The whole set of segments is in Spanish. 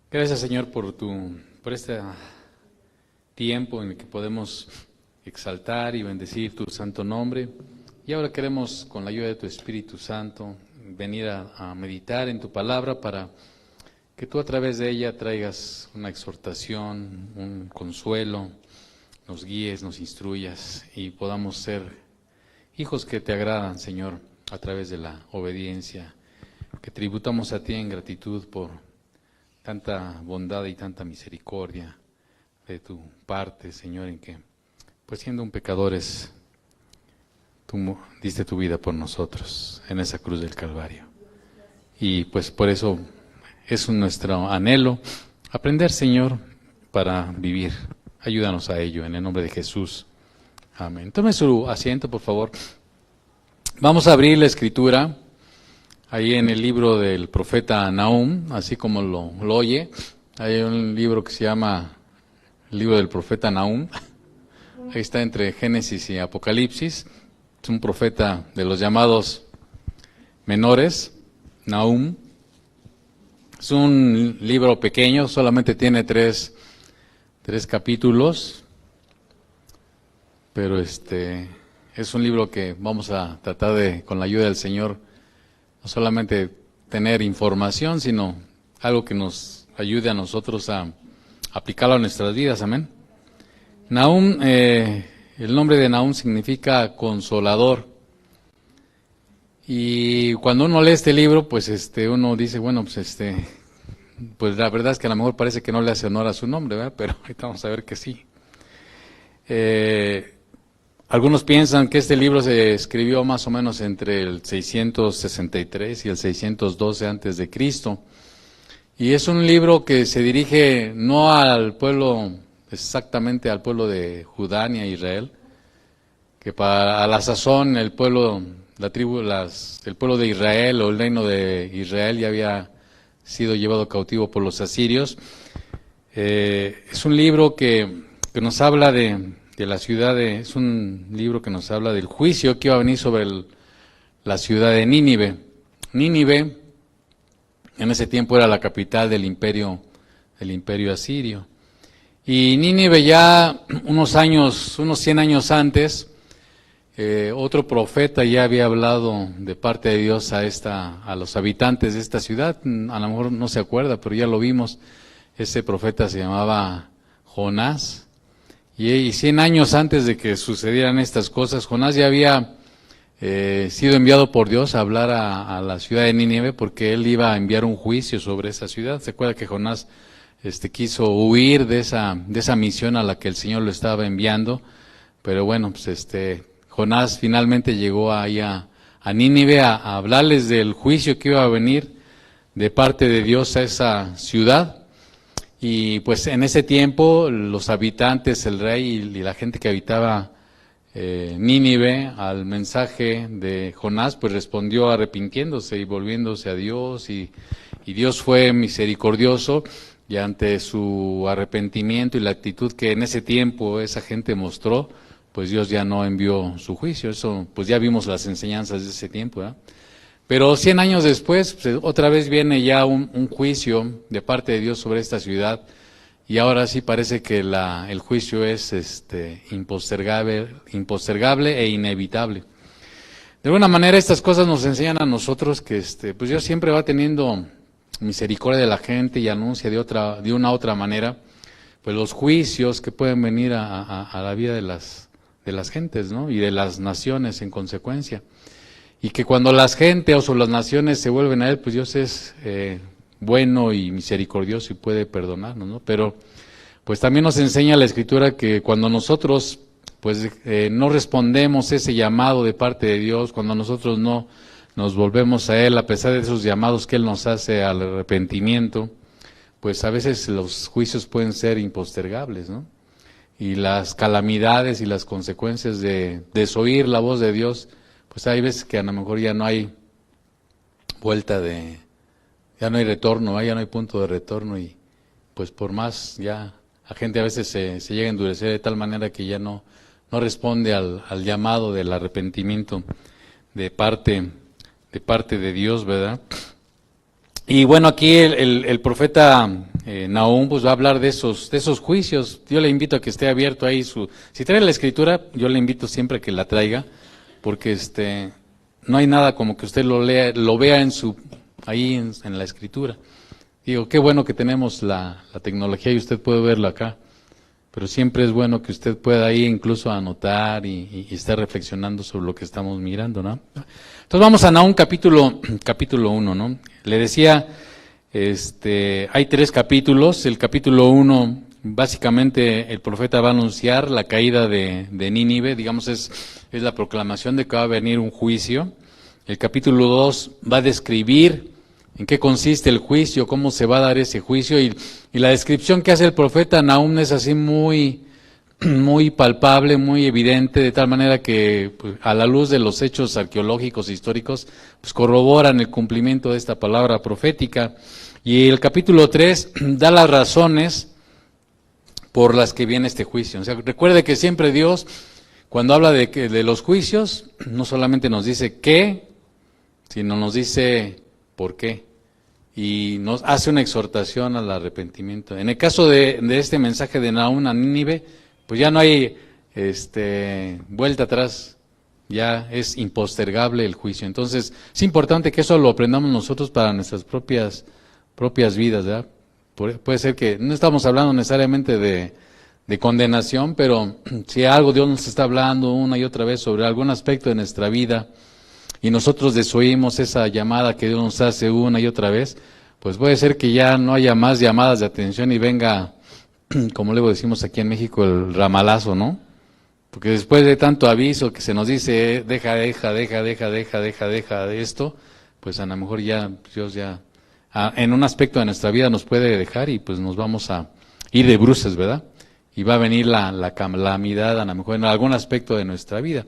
Gracias, Señor, por este tiempo en el que podemos exaltar y bendecir tu santo nombre. Y ahora queremos, con la ayuda de tu Espíritu Santo, venir a meditar en tu palabra para que tú a través de ella traigas una exhortación, un consuelo, nos guíes, nos instruyas y podamos ser hijos que te agradan, Señor, a través de la obediencia, que tributamos a ti en gratitud por tanta bondad y tanta misericordia de tu parte, Señor, en que, pues siendo un pecadores, tú diste tu vida por nosotros en esa cruz del Calvario. Y pues por eso es nuestro anhelo aprender, Señor, para vivir. Ayúdanos a ello, en el nombre de Jesús. Amén. Tome su asiento, por favor. Vamos a abrir la Escritura ahí en el libro del profeta Nahum, así como lo oye. Hay un libro que se llama el libro del profeta Nahum. Ahí está entre Génesis y Apocalipsis. Es un profeta de los llamados menores, Nahum. Es un libro pequeño, solamente tiene tres capítulos, pero es un libro que vamos a tratar de, con la ayuda del Señor, no solamente tener información, sino algo que nos ayude a nosotros a aplicarlo a nuestras vidas, amén. Nahum, el nombre de Nahum significa consolador. Y cuando uno lee este libro, pues uno dice, bueno, pues la verdad es que a lo mejor parece que no le hace honor a su nombre, ¿verdad? Pero ahorita vamos a ver que sí. Algunos piensan que este libro se escribió más o menos entre el 663 y el 612 antes de Cristo. Y es un libro que se dirige no al pueblo, exactamente al pueblo de Judá ni a Israel, que a la sazón el pueblo, el pueblo de Israel o el reino de Israel ya había sido llevado cautivo por los asirios. Es un libro que nos habla de la ciudad, es un libro que nos habla del juicio que iba a venir sobre la ciudad de Nínive. Nínive en ese tiempo era la capital del imperio asirio. Y Nínive ya unos 100 años antes, otro profeta ya había hablado de parte de Dios a los habitantes de esta ciudad. A lo mejor no se acuerda, pero ya lo vimos. Ese profeta se llamaba Jonás. Y 100 años antes de que sucedieran estas cosas, Jonás ya había sido enviado por Dios a hablar a la ciudad de Nínive, porque él iba a enviar un juicio sobre esa ciudad. ¿Se acuerda que Jonás quiso huir de esa misión a la que el Señor lo estaba enviando? Pero bueno, pues Jonás finalmente llegó ahí a Nínive a hablarles del juicio que iba a venir de parte de Dios a esa ciudad. Y pues en ese tiempo los habitantes, el rey y la gente que habitaba Nínive al mensaje de Jonás, pues respondió arrepintiéndose y volviéndose a Dios, y Dios fue misericordioso, y ante su arrepentimiento y la actitud que en ese tiempo esa gente mostró, pues Dios ya no envió su juicio. Eso, pues ya vimos las enseñanzas de ese tiempo, ¿verdad? Pero 100 años después, pues, otra vez viene ya un juicio de parte de Dios sobre esta ciudad, y ahora sí parece que el juicio es impostergable e inevitable. De alguna manera estas cosas nos enseñan a nosotros que pues Dios siempre va teniendo misericordia de la gente y anuncia de una otra manera pues los juicios que pueden venir a la vida de las gentes, ¿no? Y de las naciones en consecuencia. Y que cuando las gentes o las naciones se vuelven a Él, pues Dios es bueno y misericordioso y puede perdonarnos, ¿no? Pero pues también nos enseña la Escritura que cuando nosotros pues no respondemos ese llamado de parte de Dios, cuando nosotros no nos volvemos a Él a pesar de esos llamados que Él nos hace al arrepentimiento, pues a veces los juicios pueden ser impostergables, ¿no? Y las calamidades y las consecuencias de desoír la voz de Dios, pues hay veces que a lo mejor ya no hay ya no hay retorno, ya no hay punto de retorno, y pues por más ya la gente a veces se llega a endurecer de tal manera que ya no responde al llamado del arrepentimiento de parte de Dios, ¿verdad? Y bueno, aquí el profeta Nahum pues va a hablar de esos juicios. Yo le invito a que esté abierto ahí si trae la escritura, yo le invito siempre a que la traiga, porque no hay nada como que usted lo vea ahí en la escritura. Digo, qué bueno que tenemos la tecnología y usted puede verlo acá, pero siempre es bueno que usted pueda ahí incluso anotar y estar reflexionando sobre lo que estamos mirando, ¿no? Entonces vamos a Nahum capítulo 1, ¿no? Le decía, hay 3 capítulos. El capítulo 1, básicamente el profeta va a anunciar la caída de Nínive, digamos es la proclamación de que va a venir un juicio. El capítulo 2 va a describir en qué consiste el juicio, cómo se va a dar ese juicio, y la descripción que hace el profeta Nahum es así muy palpable, muy evidente, de tal manera que pues, a la luz de los hechos arqueológicos e históricos, pues corroboran el cumplimiento de esta palabra profética. Y el capítulo 3 da las razones por las que viene este juicio. O sea, recuerde que siempre Dios, cuando habla de los juicios, no solamente nos dice qué, sino nos dice por qué. Y nos hace una exhortación al arrepentimiento. En el caso de este mensaje de Nahum a Nínive, pues ya no hay vuelta atrás, ya es impostergable el juicio. Entonces, es importante que eso lo aprendamos nosotros para nuestras propias vidas, ¿verdad? Puede ser que no estamos hablando necesariamente de condenación, pero si algo Dios nos está hablando una y otra vez sobre algún aspecto de nuestra vida, y nosotros desoímos esa llamada que Dios nos hace una y otra vez, pues puede ser que ya no haya más llamadas de atención y venga, como luego decimos aquí en México, el ramalazo, ¿no? Porque después de tanto aviso que se nos dice, deja de esto, pues a lo mejor ya Dios en un aspecto de nuestra vida nos puede dejar y pues nos vamos a ir de bruces, ¿verdad? Y va a venir la calamidad a lo mejor en algún aspecto de nuestra vida.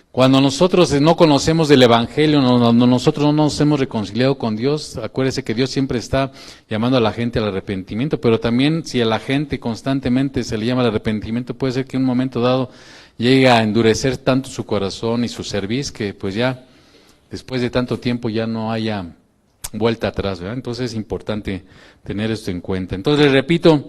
Cuando nosotros no conocemos del Evangelio, cuando nosotros no nos hemos reconciliado con Dios, acuérdese que Dios siempre está llamando a la gente al arrepentimiento, pero también si a la gente constantemente se le llama al arrepentimiento, puede ser que en un momento dado llegue a endurecer tanto su corazón y su cerviz que pues ya después de tanto tiempo ya no haya vuelta atrás, ¿verdad? Entonces es importante tener esto en cuenta. Entonces les repito,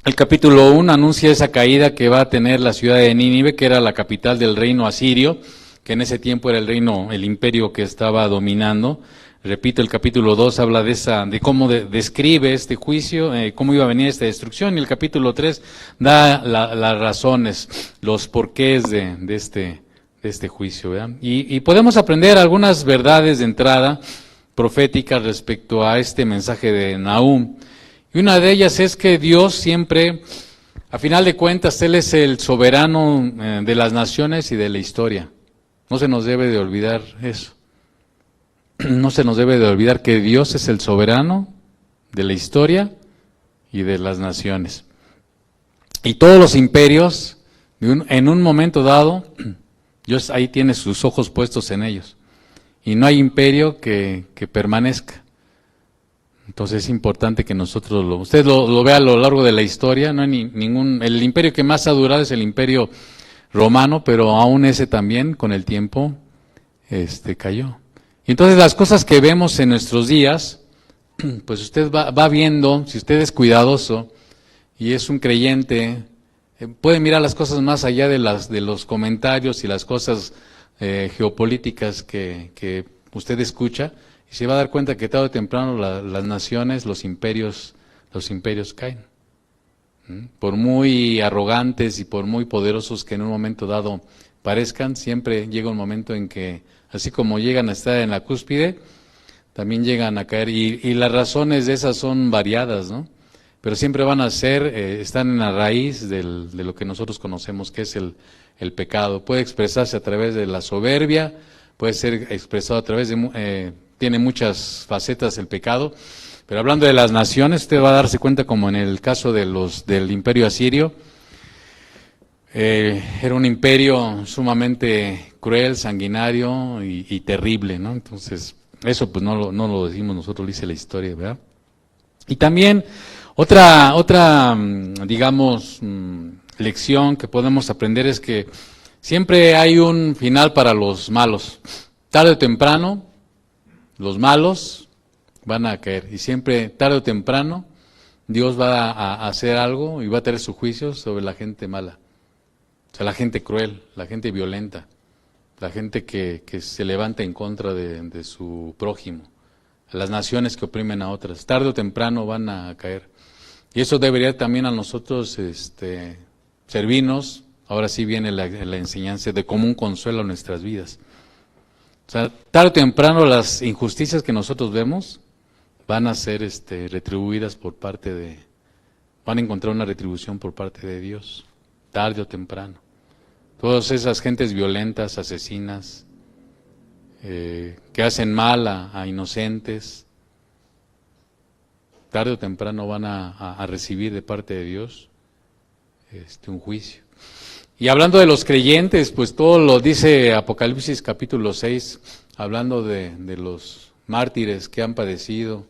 el capítulo 1 anuncia esa caída que va a tener la ciudad de Nínive, que era la capital del reino asirio, que en ese tiempo era el imperio que estaba dominando. Repito, el capítulo 2 habla de cómo describe este juicio, cómo iba a venir esta destrucción, y el capítulo 3 da las razones, los porqués de este juicio, ¿verdad? Y podemos aprender algunas verdades de entrada proféticas respecto a este mensaje de Nahum. Y una de ellas es que Dios siempre, a final de cuentas, Él es el soberano de las naciones y de la historia. No se nos debe de olvidar eso. No se nos debe de olvidar que Dios es el soberano de la historia y de las naciones. Y todos los imperios, en un momento dado, Dios ahí tiene sus ojos puestos en ellos. Y no hay imperio que permanezca. Entonces es importante que nosotros usted lo vea a lo largo de la historia. No hay el imperio que más ha durado es el imperio romano, pero aún ese también con el tiempo cayó. Y entonces las cosas que vemos en nuestros días, pues usted va viendo, si usted es cuidadoso y es un creyente, puede mirar las cosas más allá de los comentarios y las cosas geopolíticas que usted escucha, y se va a dar cuenta que tarde o temprano las naciones, los imperios caen. Por muy arrogantes y por muy poderosos que en un momento dado parezcan, siempre llega un momento en que, así como llegan a estar en la cúspide, también llegan a caer, y las razones de esas son variadas, ¿no? Pero siempre van a están en la raíz de lo que nosotros conocemos que es el pecado. Puede expresarse a través de la soberbia, puede ser expresado a través tiene muchas facetas el pecado, pero hablando de las naciones, usted va a darse cuenta como en el caso del imperio asirio, era un imperio sumamente cruel, sanguinario y terrible, ¿no? Entonces, eso pues no lo decimos nosotros, lo dice la historia, ¿verdad? Y también otra digamos, lección que podemos aprender es que siempre hay un final para los malos. Tarde o temprano, los malos van a caer. Y siempre, tarde o temprano, Dios va a hacer algo y va a tener su juicio sobre la gente mala. O sea, la gente cruel, la gente violenta, la gente que se levanta en contra de su prójimo, las naciones que oprimen a otras. Tarde o temprano van a caer. Y eso debería también a nosotros servirnos. Ahora sí viene la enseñanza de como un consuelo a nuestras vidas. O sea, tarde o temprano las injusticias que nosotros vemos van a ser retribuidas van a encontrar una retribución por parte de Dios, tarde o temprano. Todas esas gentes violentas, asesinas, que hacen mal a inocentes, tarde o temprano van a recibir de parte de Dios un juicio. Y hablando de los creyentes, pues todo lo dice Apocalipsis capítulo 6, hablando de los mártires que han padecido.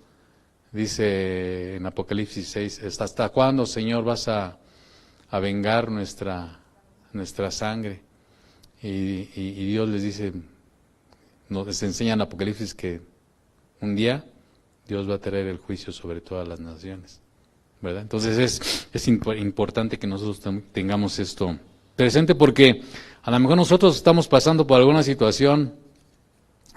Dice en Apocalipsis 6, ¿hasta cuándo, Señor, vas a vengar nuestra sangre? Y Dios les dice, nos enseña en Apocalipsis que un día Dios va a traer el juicio sobre todas las naciones, ¿verdad? Entonces es importante que nosotros tengamos esto presente, porque a lo mejor nosotros estamos pasando por alguna situación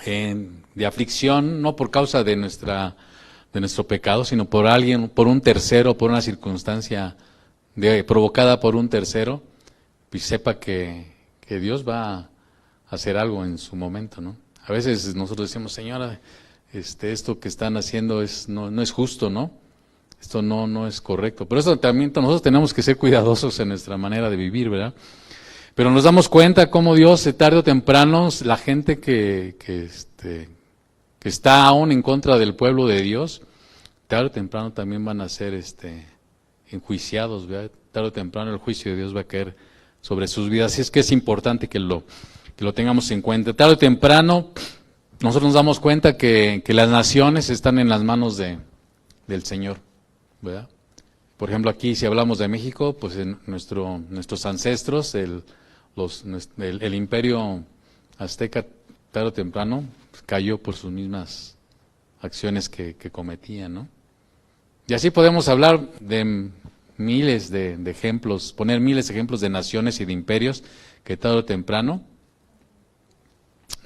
de aflicción, no por causa de nuestro pecado, sino por un tercero, por una circunstancia provocada por un tercero, pues sepa que Dios va a hacer algo en su momento, ¿no? A veces nosotros decimos, Señora, esto que están haciendo no es justo, ¿no? Esto no es correcto. Por eso también nosotros tenemos que ser cuidadosos en nuestra manera de vivir, ¿verdad? Pero nos damos cuenta cómo Dios, tarde o temprano, la gente que está aún en contra del pueblo de Dios, tarde o temprano también van a ser enjuiciados, ¿verdad? Tarde o temprano el juicio de Dios va a caer sobre sus vidas. Así es que es importante que lo tengamos en cuenta. Tarde o temprano nosotros nos damos cuenta que las naciones están en las manos del Señor, ¿verdad? Por ejemplo, aquí si hablamos de México, pues nuestros ancestros, el imperio azteca, tarde o temprano, cayó por sus mismas acciones que cometían, ¿no? Y así podemos hablar de miles de ejemplos, poner miles de ejemplos de naciones y de imperios que tarde o temprano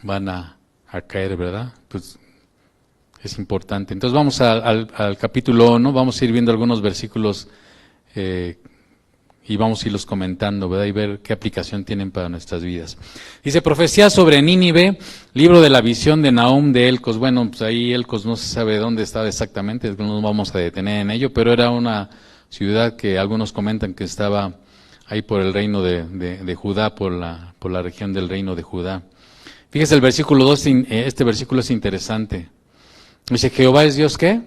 van a caer, ¿verdad? Pues es importante. Entonces vamos al capítulo 1, vamos a ir viendo algunos versículos y vamos a irlos comentando, ¿verdad? Y ver qué aplicación tienen para nuestras vidas. Dice, profecía sobre Nínive, libro de la visión de Nahum de Elcos. Bueno, pues ahí Elcos no se sabe dónde estaba exactamente, no nos vamos a detener en ello, pero era una ciudad que algunos comentan que estaba ahí por el reino de Judá, por la región del reino de Judá. Fíjese el versículo 2, este versículo es interesante. Dice, Jehová es Dios, ¿qué?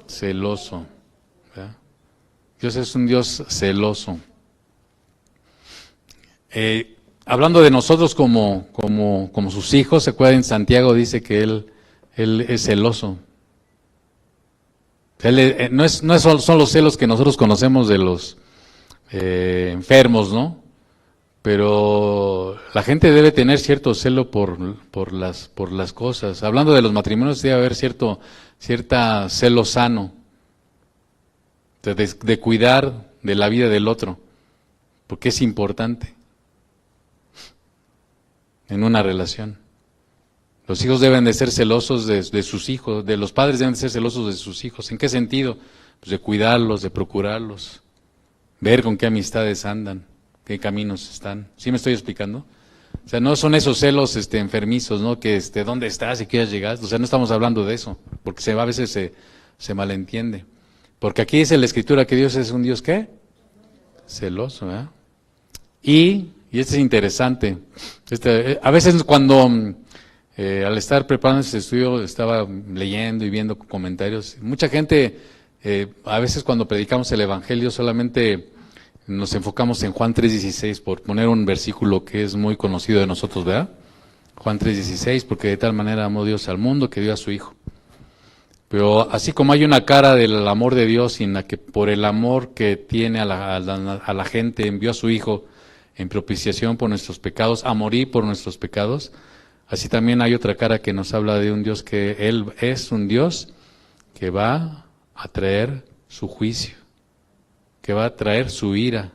Celoso. ¿Verdad? Dios es un Dios celoso. Hablando de nosotros como sus hijos, ¿se acuerdan? Santiago dice que Él es celoso. No son los celos que nosotros conocemos de los enfermos, ¿no? Pero la gente debe tener cierto celo por las cosas. Hablando de los matrimonios, debe haber cierta celo sano, de cuidar de la vida del otro, porque es importante en una relación. Los hijos deben de ser celosos de sus hijos, los padres deben de ser celosos de sus hijos. ¿En qué sentido? Pues de cuidarlos, de procurarlos, ver con qué amistades andan, qué caminos están. ¿Sí me estoy explicando? O sea, no son esos celos enfermizos, ¿no? Que ¿dónde estás y quieres llegar? O sea, no estamos hablando de eso, porque a veces se malentiende. Porque aquí dice la Escritura que Dios es un Dios, ¿qué? Celoso, ¿verdad? Y esto es interesante. A veces cuando al estar preparando este estudio estaba leyendo y viendo comentarios. Mucha gente, a veces cuando predicamos el Evangelio solamente nos enfocamos en Juan 3:16, por poner un versículo que es muy conocido de nosotros, ¿verdad? Juan 3:16, porque de tal manera amó Dios al mundo que dio a su Hijo. Pero así como hay una cara del amor de Dios en la que por el amor que tiene a la gente envió a su Hijo en propiciación por nuestros pecados, a morir por nuestros pecados, así también hay otra cara que nos habla de un Dios que Él es un Dios que va a traer su juicio, que va a traer su ira,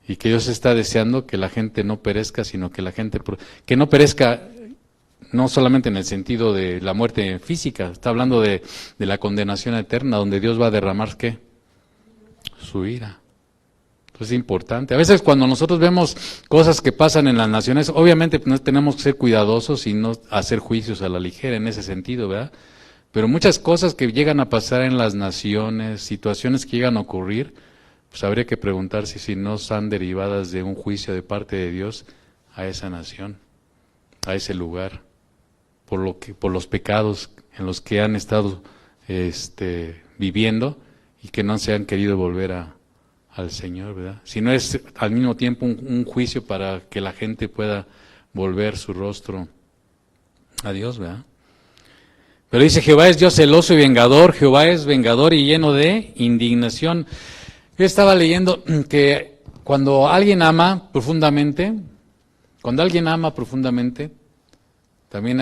y que Dios está deseando que la gente no perezca, sino que la gente, que no perezca no solamente en el sentido de la muerte física, está hablando de la condenación eterna, donde Dios va a derramar, ¿qué? Su ira. Entonces es importante. A veces cuando nosotros vemos cosas que pasan en las naciones, obviamente no tenemos que ser cuidadosos y no hacer juicios a la ligera en ese sentido, ¿verdad? Pero muchas cosas que llegan a pasar en las naciones, situaciones que llegan a ocurrir, pues habría que preguntarse si no están derivadas de un juicio de parte de Dios a esa nación, a ese lugar, por los pecados en los que han estado viviendo y que no se han querido volver al Señor, ¿verdad? Si no es al mismo tiempo un juicio para que la gente pueda volver su rostro a Dios, ¿verdad? Pero dice, Jehová es Dios celoso y vengador, Jehová es vengador y lleno de indignación. Yo estaba leyendo que cuando alguien ama profundamente, también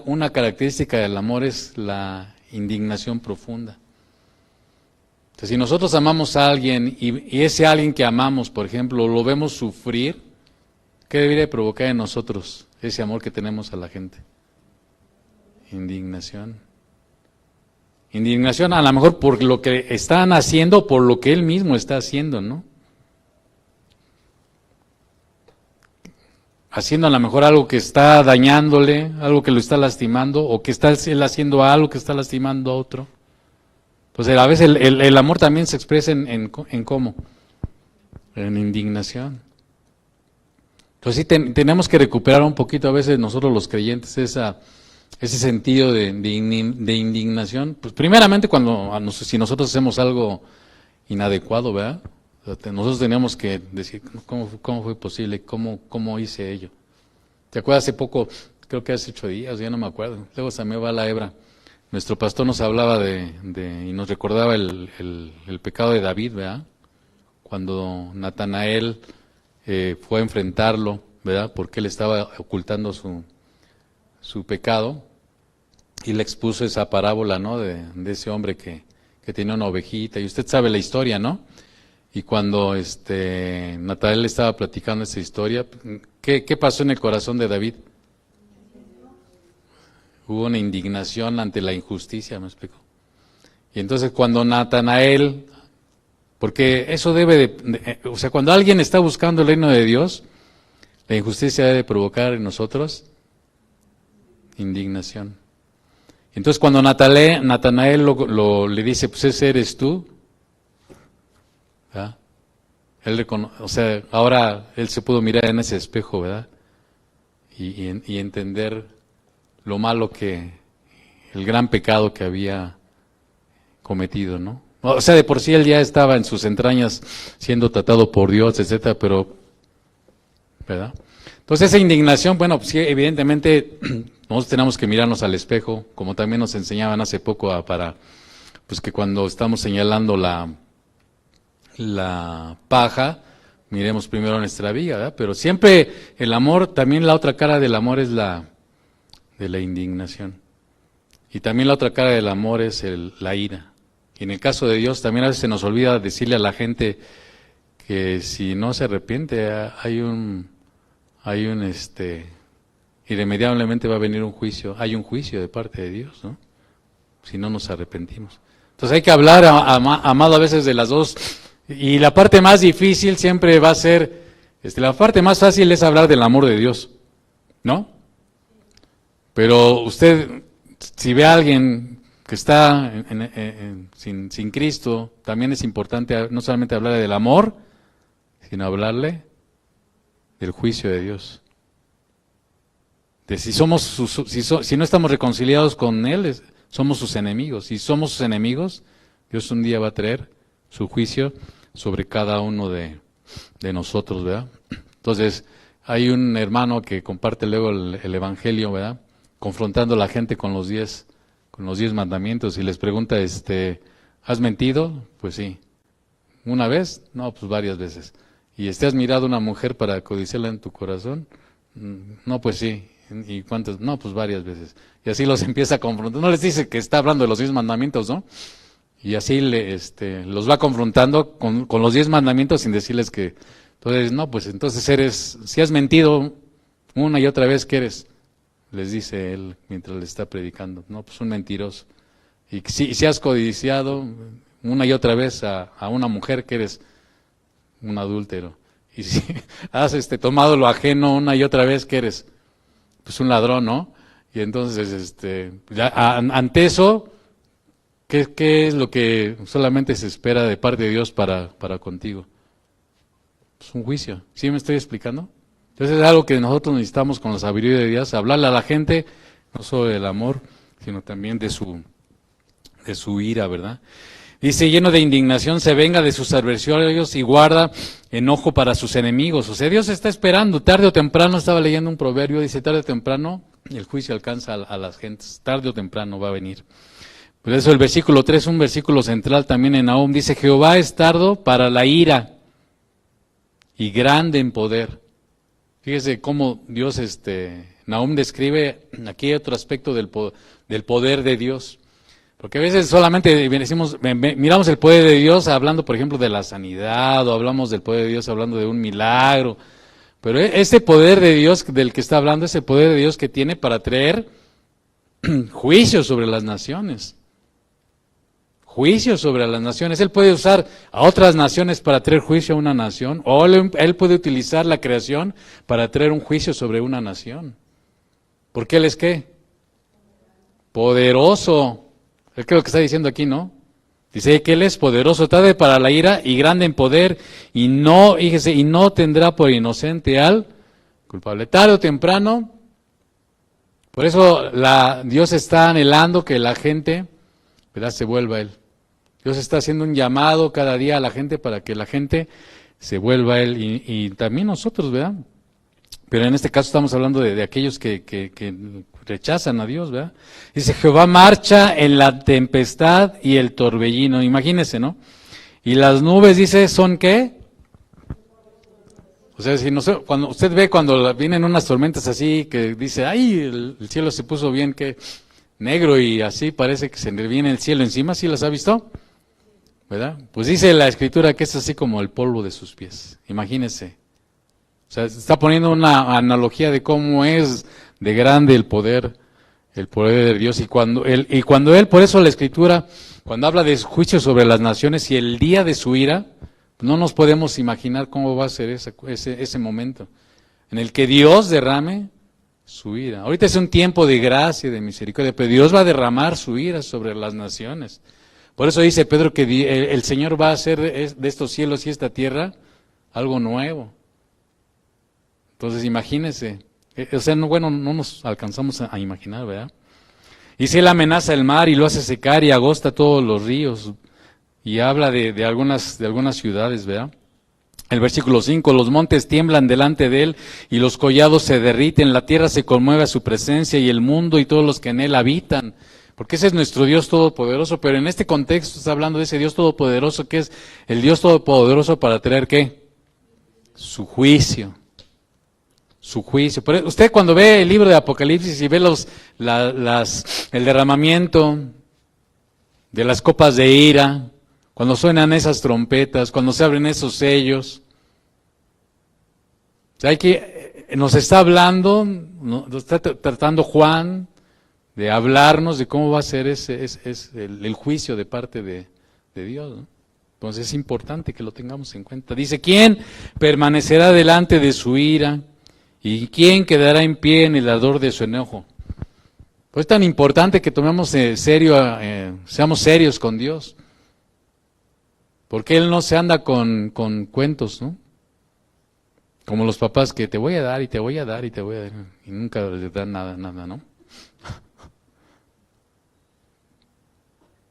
una característica del amor es la indignación profunda. Entonces, si nosotros amamos a alguien y ese alguien que amamos, por ejemplo, lo vemos sufrir, ¿qué debería provocar en nosotros ese amor que tenemos a la gente? Indignación. Indignación a lo mejor por lo que están haciendo, por lo que él mismo está haciendo, ¿no? Haciendo a lo mejor algo que está dañándole, algo que lo está lastimando, o que está él haciendo algo que está lastimando a otro. Pues a veces el amor también se expresa en ¿cómo? En indignación. Entonces sí tenemos que recuperar un poquito a veces nosotros los creyentes ese sentido de indignación. Pues primeramente si nosotros hacemos algo inadecuado, ¿verdad? Nosotros teníamos que decir, ¿cómo fue posible? ¿Cómo hice ello? ¿Te acuerdas hace poco, creo que hace 8 días, ya no me acuerdo, luego se me va la hebra, nuestro pastor nos hablaba y nos recordaba el pecado de David, ¿verdad? Cuando Natanael fue a enfrentarlo, ¿verdad? Porque él estaba ocultando su pecado, y le expuso esa parábola, ¿no? De ese hombre que tenía una ovejita, y usted sabe la historia, ¿no? Y cuando Natanael estaba platicando esa historia, ¿qué pasó en el corazón de David? Hubo una indignación ante la injusticia, ¿me explico? Y entonces cuando Natanael, porque eso o sea, cuando alguien está buscando el reino de Dios, la injusticia debe provocar en nosotros indignación. Entonces cuando Natanael le dice, pues ese eres tú, ¿verdad? O sea, ahora él se pudo mirar en ese espejo, ¿verdad? Y entender lo malo el gran pecado que había cometido, ¿no? O sea, de por sí él ya estaba en sus entrañas siendo tratado por Dios, etcétera, pero, ¿verdad? Entonces esa indignación, bueno, pues sí, evidentemente nosotros tenemos que mirarnos al espejo, como también nos enseñaban hace poco pues que cuando estamos señalando la paja, miremos primero nuestra viga, ¿verdad? Pero siempre el amor, también la otra cara del amor es de la indignación. Y también la otra cara del amor es la ira. Y en el caso de Dios también a veces se nos olvida decirle a la gente que si no se arrepiente irremediablemente va a venir un juicio, hay un juicio de parte de Dios, ¿no? Si no nos arrepentimos. Entonces hay que hablar, amado, a veces de las dos. Y la parte más difícil siempre va a ser, la parte más fácil es hablar del amor de Dios, ¿no? Pero usted, si ve a alguien que está sin Cristo, también es importante no solamente hablar del amor, sino hablarle del juicio de Dios. De si no estamos reconciliados con Él, somos sus enemigos. Si somos sus enemigos, Dios un día va a traer su juicio sobre cada uno de nosotros, ¿verdad? Entonces, hay un hermano que comparte luego el Evangelio, ¿verdad? Confrontando a la gente con los 10 mandamientos y les pregunta, ¿has mentido? Pues sí. ¿Una vez? No, pues varias veces. ¿Y has mirado a una mujer para codiciarla en tu corazón? No, pues sí. ¿Y cuántas? No, pues varias veces. Y así los empieza a confrontar. No les dice que está hablando de los 10 mandamientos, ¿no? Y así los va confrontando con los 10 mandamientos sin decirles que, entonces, no, pues entonces si has mentido una y otra vez, ¿qué eres? Les dice él mientras le está predicando. No, pues un mentiroso. Y si has codiciado una y otra vez a una mujer, ¿qué eres? Un adúltero. Y si has tomado lo ajeno una y otra vez, ¿qué eres? Pues un ladrón, ¿no? Y entonces, ante eso, ¿qué es lo que solamente se espera de parte de Dios para contigo? Pues un juicio. ¿Sí me estoy explicando? Entonces es algo que nosotros necesitamos con la sabiduría de Dios, hablarle a la gente, no solo del amor, sino también de su ira, ¿verdad? Dice, lleno de indignación, se venga de sus adversarios y guarda enojo para sus enemigos. O sea, Dios está esperando, tarde o temprano, estaba leyendo un proverbio, dice, tarde o temprano, el juicio alcanza a las gentes, tarde o temprano va a venir. Por eso el versículo 3, un versículo central también en Nahum, dice, Jehová es tardo para la ira y grande en poder. Fíjese cómo Dios, Nahum describe aquí otro aspecto del poder de Dios. Porque a veces solamente miramos el poder de Dios hablando, por ejemplo, de la sanidad, o hablamos del poder de Dios hablando de un milagro. Pero ese poder de Dios del que está hablando es el poder de Dios que tiene para traer juicio sobre las naciones. Juicio sobre las naciones. Él puede usar a otras naciones para traer juicio a una nación, o él puede utilizar la creación para traer un juicio sobre una nación. Porque Él es ¿qué? Poderoso. Es lo que está diciendo aquí, ¿no? Dice que Él es poderoso, tarde para la ira y grande en poder, y no tendrá por inocente al culpable. Tarde o temprano, por eso Dios está anhelando que la gente, ¿verdad?, se vuelva a Él. Dios está haciendo un llamado cada día a la gente para que la gente se vuelva a Él, y también nosotros, ¿verdad? Pero en este caso estamos hablando de aquellos que rechazan a Dios, ¿verdad? Dice, Jehová marcha en la tempestad y el torbellino, imagínense, ¿no? Y las nubes, dice, ¿son qué? O sea, cuando usted ve cuando vienen unas tormentas así, que dice, ay, el cielo se puso bien, que negro y así parece que se le viene el cielo encima, ¿sí las ha visto? ¿Verdad? Pues dice la Escritura que es así como el polvo de sus pies, imagínense. O sea, está poniendo una analogía de cómo es de grande el poder de Dios. Y cuando Él, por eso la Escritura, cuando habla de juicio sobre las naciones y el día de su ira, no nos podemos imaginar cómo va a ser ese momento en el que Dios derrame su ira. Ahorita es un tiempo de gracia, de misericordia, pero Dios va a derramar su ira sobre las naciones. Por eso dice Pedro que el Señor va a hacer de estos cielos y esta tierra algo nuevo. Entonces imagínense, o sea, no nos alcanzamos a imaginar, ¿verdad? Y si Él amenaza el mar y lo hace secar y agosta todos los ríos, y habla de algunas ciudades, ¿verdad? El versículo 5, los montes tiemblan delante de Él y los collados se derriten, la tierra se conmueve a su presencia y el mundo y todos los que en Él habitan. Porque ese es nuestro Dios Todopoderoso, pero en este contexto está hablando de ese Dios Todopoderoso que es el Dios Todopoderoso para traer ¿qué? Su juicio. Su juicio. Pero usted cuando ve el libro de Apocalipsis y ve el derramamiento de las copas de ira, cuando suenan esas trompetas, cuando se abren esos sellos, nos está hablando, nos está tratando Juan de hablarnos de cómo va a ser el juicio de parte de Dios, ¿no? Entonces es importante que lo tengamos en cuenta. Dice, ¿quién permanecerá delante de su ira? ¿Y quién quedará en pie en el ardor de su enojo? Pues es tan importante que tomemos seamos serios con Dios. Porque Él no se anda con cuentos, ¿no? Como los papás que te voy a dar y te voy a dar y te voy a dar. Y nunca les dan nada, ¿no?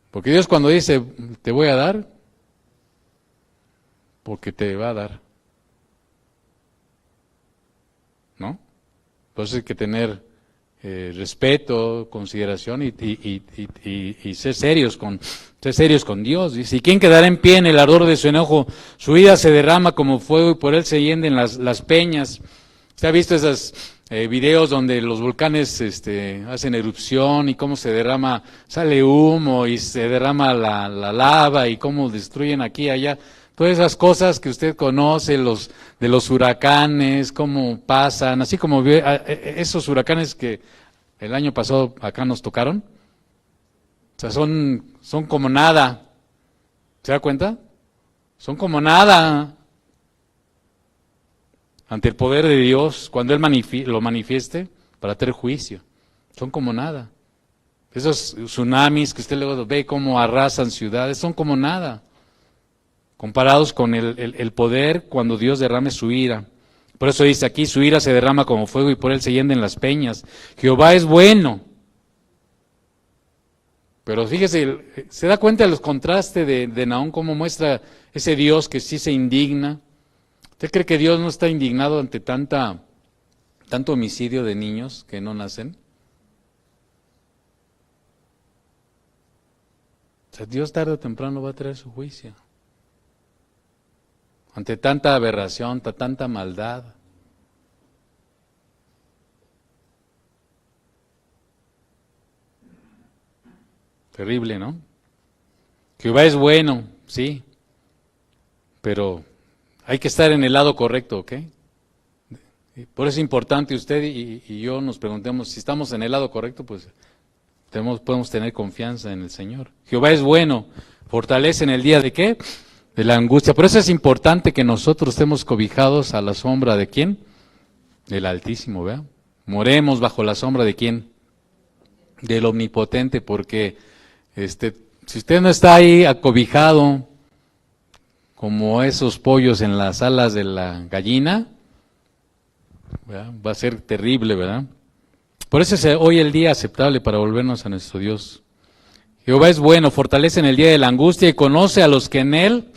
Porque Dios cuando dice te voy a dar, porque te va a dar. ¿No? Entonces hay que tener respeto, consideración y ser serios con Dios. Dice, ¿y quién quedará en pie en el ardor de su enojo? Su ira se derrama como fuego y por él se hienden las peñas. ¿Usted ha visto videos donde los volcanes hacen erupción y cómo se derrama, sale humo y se derrama la lava y cómo destruyen aquí y allá. Todas esas cosas que usted conoce, de los huracanes, cómo pasan, así como esos huracanes que el año pasado acá nos tocaron. O sea, son como nada. ¿Se da cuenta? Son como nada ante el poder de Dios cuando Él lo manifieste para tener juicio. Son como nada. Esos tsunamis que usted luego ve cómo arrasan ciudades, son como nada comparados con el poder cuando Dios derrame su ira. Por eso dice aquí, su ira se derrama como fuego y por él se hienden las peñas. Jehová es bueno. Pero fíjese, se da cuenta de los contrastes de Nahum, cómo muestra ese Dios que sí se indigna. ¿Usted cree que Dios no está indignado ante tanto homicidio de niños que no nacen? O sea, Dios tarde o temprano va a traer su juicio. Ante tanta aberración, tanta maldad. Terrible, ¿no? Jehová es bueno, sí, pero hay que estar en el lado correcto, ¿ok? Por eso es importante usted y yo nos preguntemos, si estamos en el lado correcto, pues podemos tener confianza en el Señor. Jehová es bueno, fortalece en el día de ¿qué? De la angustia. Por eso es importante que nosotros estemos cobijados a la sombra de ¿quién? Del Altísimo, ¿verdad? Moremos bajo la sombra de ¿quién? Del Omnipotente, porque si usted no está ahí acobijado como esos pollos en las alas de la gallina, ¿verdad? Va a ser terrible, ¿verdad? Por eso es hoy el día aceptable para volvernos a nuestro Dios. Jehová es bueno, fortalece en el día de la angustia y conoce a los que en Él,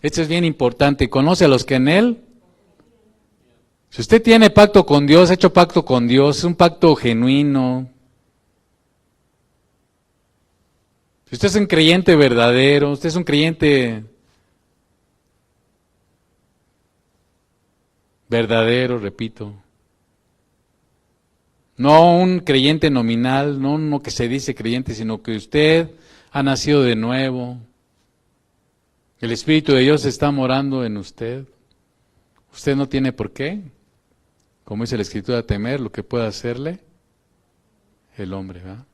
esto es bien importante, conoce a los que en Él. Si usted tiene pacto con Dios, ha hecho pacto con Dios, es un pacto genuino. Si usted es un creyente verdadero, usted es un creyente verdadero, repito. No un creyente nominal, no uno que se dice creyente, sino que usted ha nacido de nuevo. El Espíritu de Dios está morando en usted. Usted no tiene por qué, como dice la Escritura, temer lo que pueda hacerle el hombre, ¿verdad?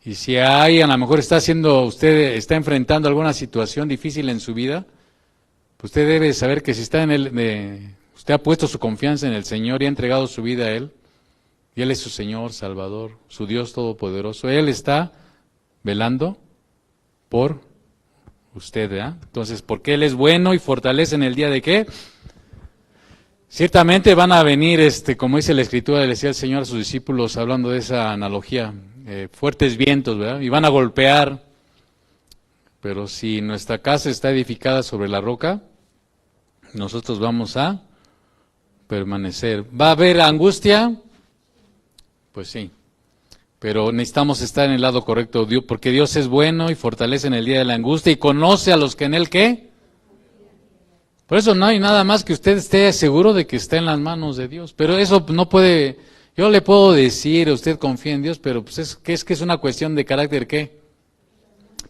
Y si hay, a lo mejor usted está enfrentando alguna situación difícil en su vida, pues usted debe saber que si está usted ha puesto su confianza en el Señor y ha entregado su vida a Él, y Él es su Señor, Salvador, su Dios Todopoderoso. Él está velando por usted, ¿verdad? Entonces, porque Él es bueno y fortalece en el día de ¿qué? Ciertamente van a venir, como dice la Escritura, le decía el Señor a sus discípulos, hablando de esa analogía, fuertes vientos, ¿verdad? Y van a golpear. Pero si nuestra casa está edificada sobre la roca, nosotros vamos a permanecer. ¿Va a haber angustia? Pues sí, pero necesitamos estar en el lado correcto, porque Dios es bueno y fortalece en el día de la angustia y conoce a los que en Él ¿qué? Por eso no hay nada más que usted esté seguro de que está en las manos de Dios, pero eso no puede, yo le puedo decir, usted confía en Dios, pero pues es que es una cuestión de carácter ¿qué?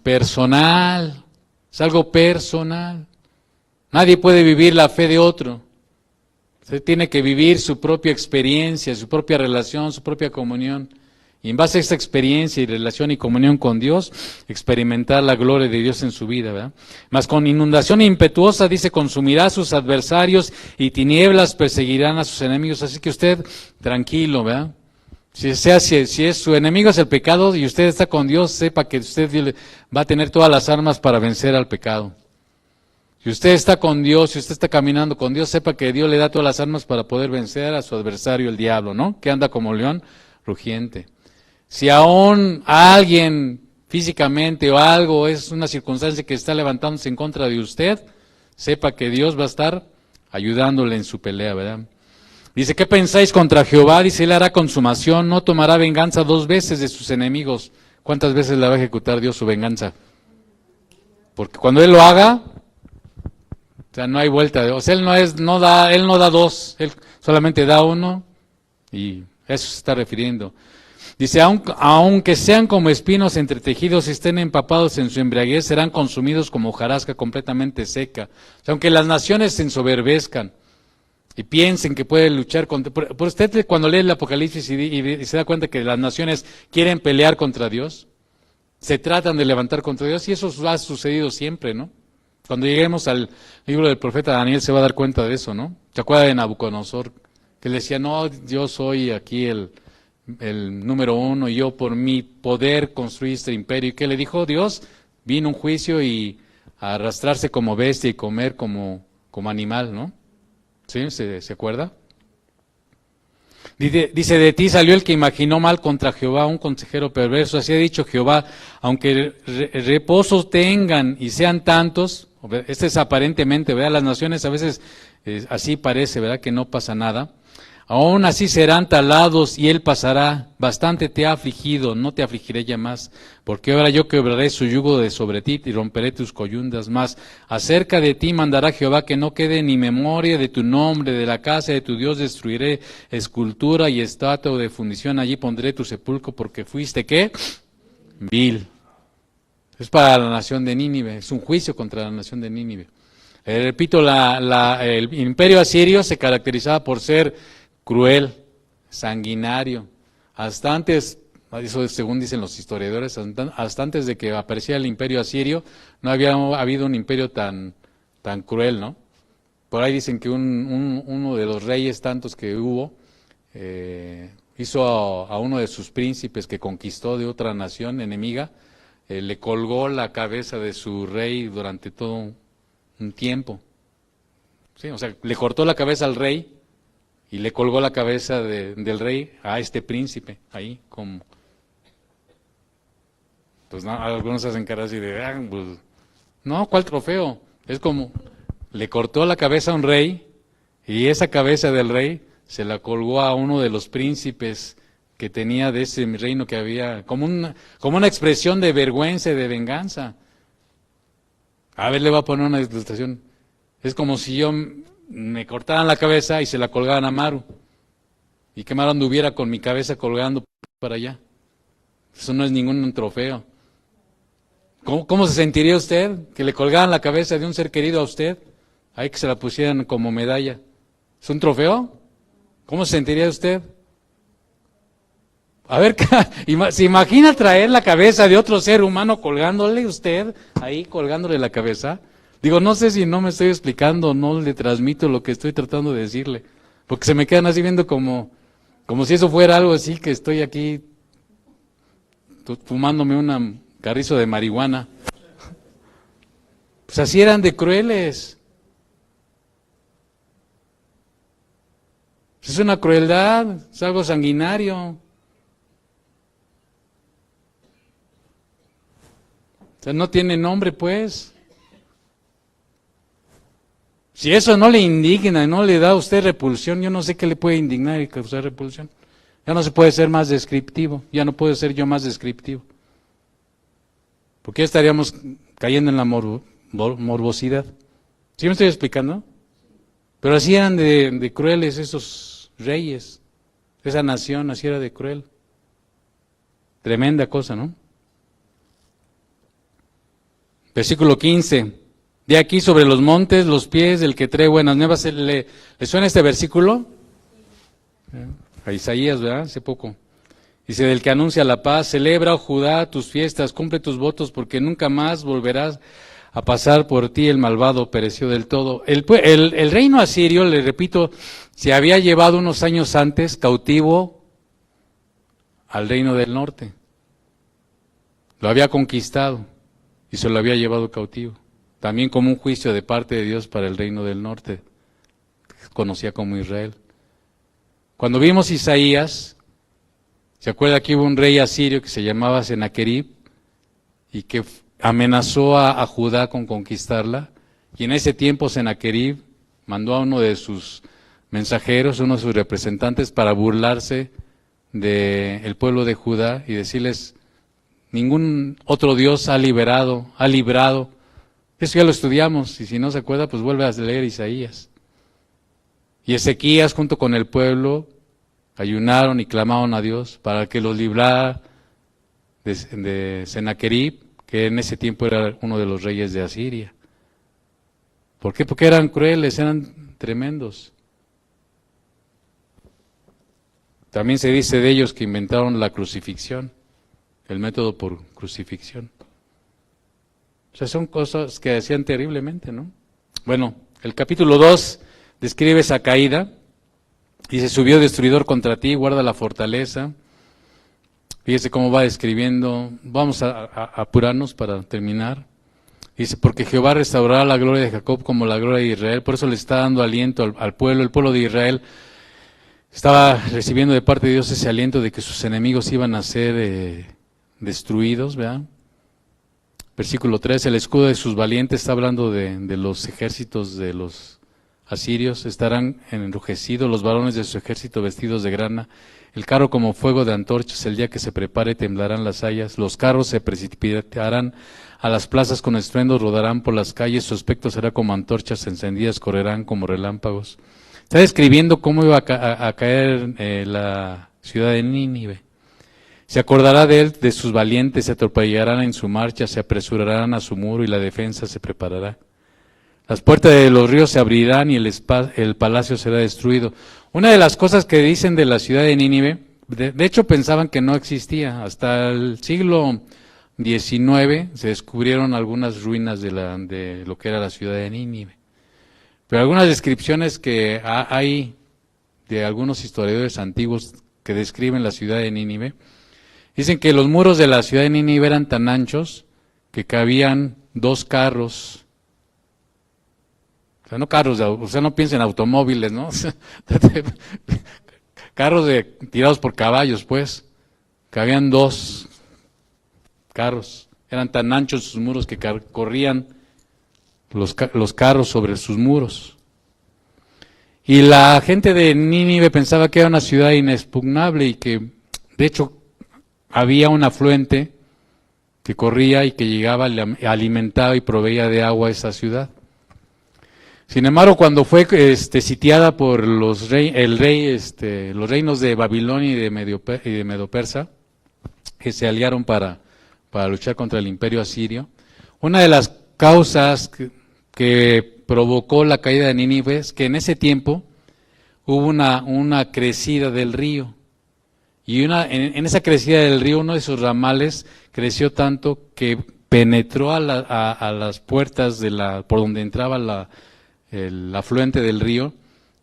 Personal, es algo personal. Nadie puede vivir la fe de otro. Usted tiene que vivir su propia experiencia, su propia relación, su propia comunión. Y en base a esta experiencia y relación y comunión con Dios, experimentar la gloria de Dios en su vida, ¿verdad? Mas con inundación impetuosa, dice, consumirá a sus adversarios y tinieblas perseguirán a sus enemigos. Así que usted, tranquilo, ¿verdad? Si es su enemigo es el pecado y usted está con Dios, sepa que usted va a tener todas las armas para vencer al pecado. Si usted está con Dios, si usted está caminando con Dios, sepa que Dios le da todas las armas para poder vencer a su adversario, el diablo, ¿no? Que anda como león rugiente. Si aún a alguien físicamente o algo es una circunstancia que está levantándose en contra de usted, sepa que Dios va a estar ayudándole en su pelea, ¿verdad? Dice, ¿qué pensáis contra Jehová? Dice, Él hará consumación, no tomará venganza 2 veces de sus enemigos. ¿Cuántas veces le va a ejecutar Dios su venganza? Porque cuando Él lo haga, o sea, no hay vuelta. O sea, Él no da 2, Él solamente da 1 Y eso se está refiriendo. Dice, aunque sean como espinos entretejidos y estén empapados en su embriaguez, serán consumidos como hojarasca completamente seca. O sea, aunque las naciones se ensoberbezcan y piensen que pueden luchar contra... Por usted cuando lee el Apocalipsis y se da cuenta que las naciones quieren pelear contra Dios, se tratan de levantar contra Dios, y eso ha sucedido siempre, ¿no? Cuando lleguemos al libro del profeta Daniel se va a dar cuenta de eso, ¿no? ¿Se acuerda de Nabucodonosor? Que le decía, no, yo soy aquí el número uno, y yo por mi poder construí este imperio. ¿Y qué le dijo Dios? Vino un juicio y a arrastrarse como bestia y comer como animal, ¿no? ¿Sí? ¿Se acuerda? Dice, de ti salió el que imaginó mal contra Jehová, un consejero perverso. Así ha dicho Jehová, aunque reposos tengan y sean tantos, este es aparentemente, ¿verdad? Las naciones a veces así parece, ¿verdad? Que no pasa nada. Aún así serán talados y él pasará. Bastante te ha afligido, no te afligiré ya más, porque ahora yo quebraré su yugo de sobre ti y romperé tus coyundas más. Acerca de ti mandará Jehová que no quede ni memoria de tu nombre, de la casa de tu Dios destruiré escultura y estatua de fundición, allí pondré tu sepulcro, porque fuiste, ¿qué? Vil. Es para la nación de Nínive, es un juicio contra la nación de Nínive. Repito, el imperio asirio se caracterizaba por ser cruel, sanguinario. Hasta antes, eso según dicen los historiadores, hasta antes de que apareciera el imperio asirio, no había habido un imperio tan cruel, ¿no? Por ahí dicen que uno de los reyes tantos que hubo, hizo a uno de sus príncipes que conquistó de otra nación enemiga, le colgó la cabeza de su rey durante todo un tiempo. ¿Sí? O sea, le cortó la cabeza al rey y le colgó la cabeza del rey a este príncipe, ahí como... Pues no, algunos hacen cara así de, pues, no, ¿cuál trofeo? Es como, le cortó la cabeza a un rey y esa cabeza del rey se la colgó a uno de los príncipes que tenía de ese reino que había, como una expresión de vergüenza y de venganza. A ver, le voy a poner una ilustración. Es como si yo me cortaran la cabeza y se la colgaran a Maru, y que Maru anduviera con mi cabeza colgando para allá. Eso no es ningún trofeo. ¿Cómo se sentiría usted que le colgaran la cabeza de un ser querido a usted? Ahí que se la pusieran como medalla. ¿Es un trofeo? ¿Cómo se sentiría usted? A ver, ¿se imagina traer la cabeza de otro ser humano colgándole usted, ahí colgándole la cabeza? Digo, no sé si no me estoy explicando, no le transmito lo que estoy tratando de decirle, porque se me quedan así viendo como si eso fuera algo así, que estoy aquí fumándome un carrizo de marihuana. Pues así eran de crueles. Es una crueldad, es algo sanguinario. O sea, no tiene nombre, pues. Si eso no le indigna, no le da a usted repulsión, yo no sé qué le puede indignar y causar repulsión. Ya no se puede ser más descriptivo, ya no puedo ser yo más descriptivo. Porque ya estaríamos cayendo en la morbosidad. ¿Sí me estoy explicando? Pero así eran de crueles esos reyes, esa nación, así era de cruel. Tremenda cosa, ¿no? Versículo 15. De aquí sobre los montes, los pies del que trae buenas nuevas. ¿Le suena este versículo? A Isaías, ¿verdad? Hace poco. Dice, del que anuncia la paz, celebra, oh Judá, tus fiestas, cumple tus votos, porque nunca más volverás a pasar por ti el malvado, pereció del todo. El reino asirio, le repito, se había llevado unos años antes cautivo al reino del norte. Lo había conquistado y se lo había llevado cautivo. También como un juicio de parte de Dios para el reino del norte, que se conocía como Israel. Cuando vimos Isaías, ¿se acuerda que hubo un rey asirio que se llamaba Sennacherib y que amenazó a Judá con conquistarla? Y en ese tiempo Sennacherib mandó a uno de sus mensajeros, uno de sus representantes, para burlarse del pueblo de Judá y decirles, ningún otro Dios ha librado. Eso ya lo estudiamos, y si no se acuerda, pues vuelve a leer Isaías. Y Ezequías, junto con el pueblo, ayunaron y clamaron a Dios para que los librara de Sennacherib, que en ese tiempo era uno de los reyes de Asiria. ¿Por qué? Porque eran crueles, eran tremendos. También se dice de ellos que inventaron la crucifixión, el método por crucifixión. O sea, son cosas que hacían terriblemente, ¿no? Bueno, el capítulo 2 describe esa caída. Dice, subió destruidor contra ti, guarda la fortaleza. Fíjese cómo va describiendo. Vamos a apurarnos para terminar. Dice, porque Jehová restaurará la gloria de Jacob como la gloria de Israel. Por eso le está dando aliento al pueblo. El pueblo de Israel estaba recibiendo de parte de Dios ese aliento de que sus enemigos iban a ser destruidos, ¿verdad? Versículo 3, el escudo de sus valientes, está hablando de los ejércitos de los asirios, estarán enrojecidos los varones de su ejército vestidos de grana, el carro como fuego de antorchas, el día que se prepare temblarán las hayas, los carros se precipitarán a las plazas con estruendo, rodarán por las calles, su aspecto será como antorchas encendidas, correrán como relámpagos. Está describiendo cómo iba a caer la ciudad de Nínive. Se acordará de él, de sus valientes, se atropellarán en su marcha, se apresurarán a su muro y la defensa se preparará. Las puertas de los ríos se abrirán y el palacio será destruido. Una de las cosas que dicen de la ciudad de Nínive, de hecho pensaban que no existía. Hasta el siglo XIX se descubrieron algunas ruinas de lo que era la ciudad de Nínive. Pero algunas descripciones que hay de algunos historiadores antiguos que describen la ciudad de Nínive, dicen que los muros de la ciudad de Nínive eran tan anchos que cabían 2 carros. O sea, no carros, o sea, no piensen en automóviles, ¿no? Carros tirados por caballos, pues. Cabían 2 carros. Eran tan anchos sus muros que corrían los carros sobre sus muros. Y la gente de Nínive pensaba que era una ciudad inexpugnable y que, de hecho, había un afluente que corría y que llegaba, alimentaba y proveía de agua a esa ciudad. Sin embargo, cuando fue sitiada por los reinos de Babilonia y de Medo-Persa, que se aliaron para luchar contra el imperio asirio, una de las causas que provocó la caída de Nínive es que en ese tiempo hubo una crecida del río. Y en esa crecida del río, uno de sus ramales creció tanto que penetró a las puertas por donde entraba el afluente del río,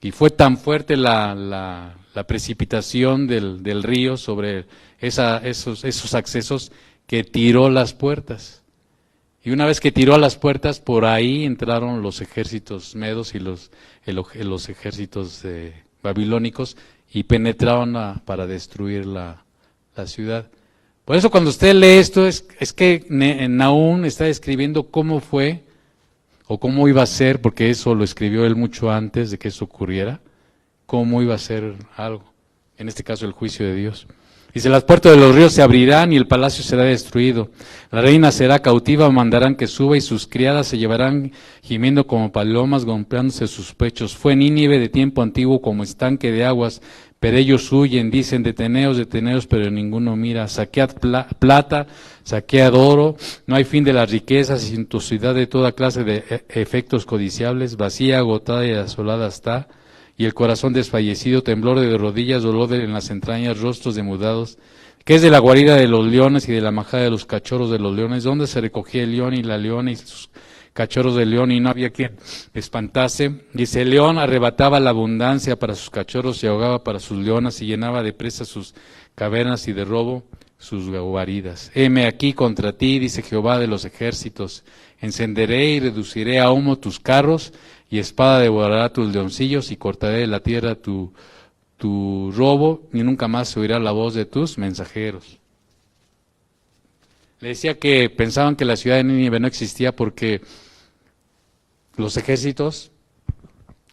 y fue tan fuerte la precipitación del río sobre esos accesos que tiró las puertas. Y una vez que tiró a las puertas, por ahí entraron los ejércitos medos y los ejércitos babilónicos y penetraron para destruir la ciudad. Por eso cuando usted lee esto, es que Nahum está describiendo cómo fue o cómo iba a ser, porque eso lo escribió él mucho antes de que eso ocurriera, cómo iba a ser algo, en este caso el juicio de Dios. Dice, las puertas de los ríos se abrirán y el palacio será destruido. La reina será cautiva, mandarán que suba y sus criadas se llevarán gimiendo como palomas, golpeándose sus pechos. Fue Nínive de tiempo antiguo como estanque de aguas, pero ellos huyen, dicen, deteneos, pero ninguno mira. Saquead plata, saquead oro, no hay fin de las riquezas y suntuosidad de toda clase de efectos codiciables, vacía, agotada y asolada está. Y el corazón desfallecido, temblor de rodillas, dolor en las entrañas, rostros demudados, que es de la guarida de los leones y de la majada de los cachorros de los leones, donde se recogía el león y la leona y sus cachorros del león, y no había quien espantase. Dice, el león arrebataba la abundancia para sus cachorros y ahogaba para sus leonas y llenaba de presa sus cavernas y de robo sus guaridas. Heme aquí contra ti, dice Jehová de los ejércitos, encenderé y reduciré a humo tus carros, y espada devorará tus leoncillos, y cortaré de la tierra tu robo, y nunca más se oirá la voz de tus mensajeros. Le decía que pensaban que la ciudad de Nínive no existía porque los ejércitos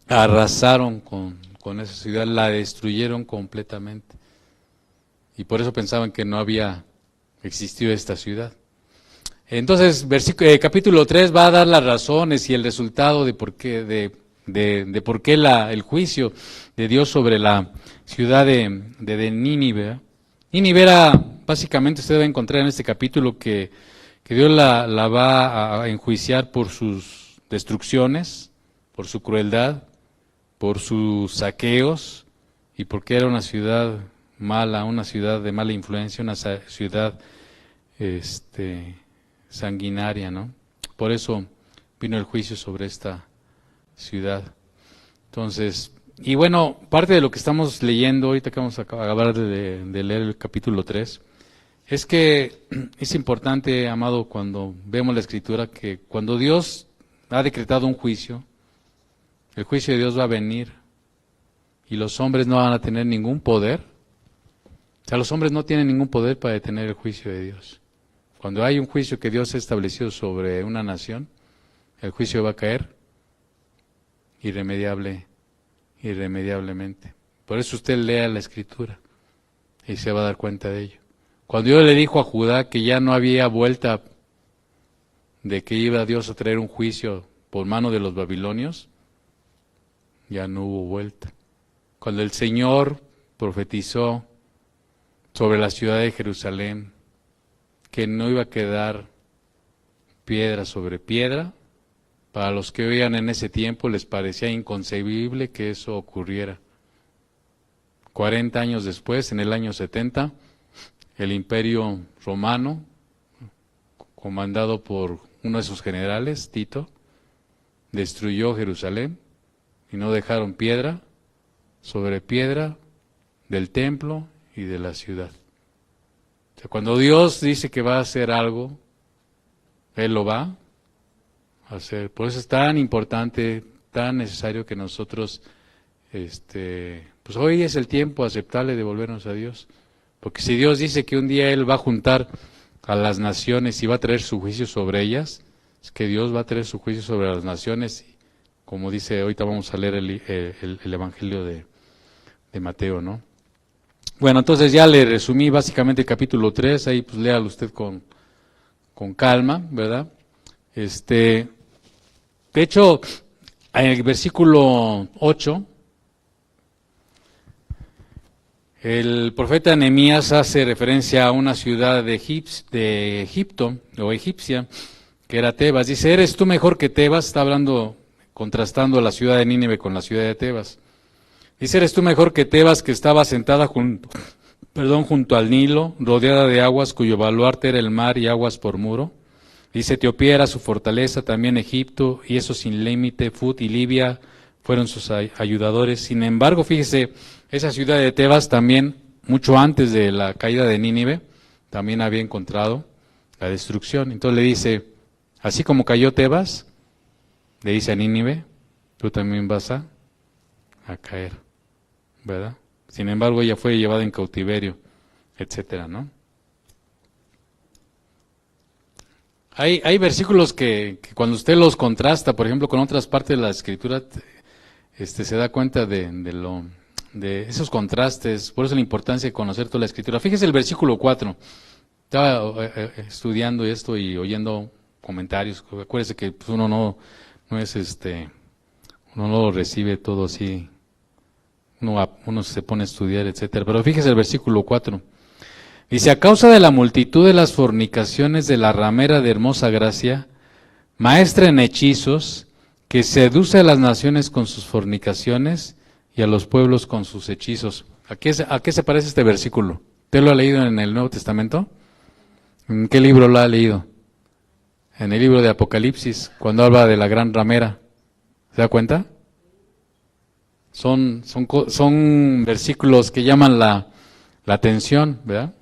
arrasaron con esa ciudad, la destruyeron completamente. Y por eso pensaban que no había existido esta ciudad. Entonces, capítulo 3 va a dar las razones y el resultado de por qué, de de por qué el juicio de Dios sobre la ciudad de Nínive. Nínive era, básicamente usted va a encontrar en este capítulo que Dios la va a enjuiciar por sus destrucciones, por su crueldad, por sus saqueos, y porque era una ciudad mala, una ciudad de mala influencia, una ciudad sanguinaria, ¿no? Por eso vino el juicio sobre esta ciudad. Entonces, y bueno, parte de lo que estamos leyendo, ahorita que vamos a acabar de leer el capítulo 3, es que es importante, amado, cuando vemos la Escritura, que cuando Dios ha decretado un juicio, el juicio de Dios va a venir y los hombres no van a tener ningún poder. O sea, los hombres no tienen ningún poder para detener el juicio de Dios. Cuando hay un juicio que Dios ha establecido sobre una nación, el juicio va a caer irremediablemente. Por eso usted lea la Escritura y se va a dar cuenta de ello. Cuando Dios le dijo a Judá que ya no había vuelta, de que iba Dios a traer un juicio por mano de los babilonios, ya no hubo vuelta. Cuando el Señor profetizó sobre la ciudad de Jerusalén, que no iba a quedar piedra sobre piedra, para los que oían en ese tiempo les parecía inconcebible que eso ocurriera. 40 años después, en el año 70, el Imperio Romano, comandado por uno de sus generales, Tito, destruyó Jerusalén y no dejaron piedra sobre piedra del templo y de la ciudad. O sea, cuando Dios dice que va a hacer algo, Él lo va a hacer. Por eso es tan importante, tan necesario que nosotros, pues hoy es el tiempo aceptable de volvernos a Dios. Porque si Dios dice que un día Él va a juntar a las naciones y va a traer su juicio sobre ellas, es que Dios va a traer su juicio sobre las naciones, como dice, ahorita vamos a leer el Evangelio de Mateo, ¿no? Bueno, entonces ya le resumí básicamente el capítulo 3, ahí pues léalo usted con calma, ¿verdad? De hecho, en el versículo 8, el profeta Nehemías hace referencia a una ciudad de Egipto, o egipcia, que era Tebas. Dice, ¿eres tú mejor que Tebas? Está hablando, contrastando la ciudad de Nínive con la ciudad de Tebas. Dice, ¿eres tú mejor que Tebas, que estaba sentada junto al Nilo, rodeada de aguas, cuyo baluarte era el mar y aguas por muro? Dice, Etiopía era su fortaleza, también Egipto, y eso sin límite, Fut y Libia fueron sus ayudadores. Sin embargo, fíjese, esa ciudad de Tebas también, mucho antes de la caída de Nínive, también había encontrado la destrucción. Entonces le dice, así como cayó Tebas, le dice a Nínive, tú también vas a caer, ¿verdad? Sin embargo, ella fue llevada en cautiverio, etcétera, ¿no? Hay versículos que cuando usted los contrasta, por ejemplo, con otras partes de la Escritura, se da cuenta de esos contrastes. Por eso la importancia de conocer toda la Escritura. Fíjese el versículo 4. Estaba estudiando esto y oyendo comentarios. Acuérdese que pues, uno no es uno no lo recibe todo así. Uno se pone a estudiar, etcétera. Pero fíjese el versículo 4. Dice, a causa de la multitud de las fornicaciones de la ramera de hermosa gracia, maestra en hechizos, que seduce a las naciones con sus fornicaciones y a los pueblos con sus hechizos. ¿A qué se parece este versículo? ¿Usted lo ha leído en el Nuevo Testamento? ¿En qué libro lo ha leído? En el libro de Apocalipsis, cuando habla de la gran ramera. ¿Se da cuenta? Son versículos que llaman la atención, ¿verdad?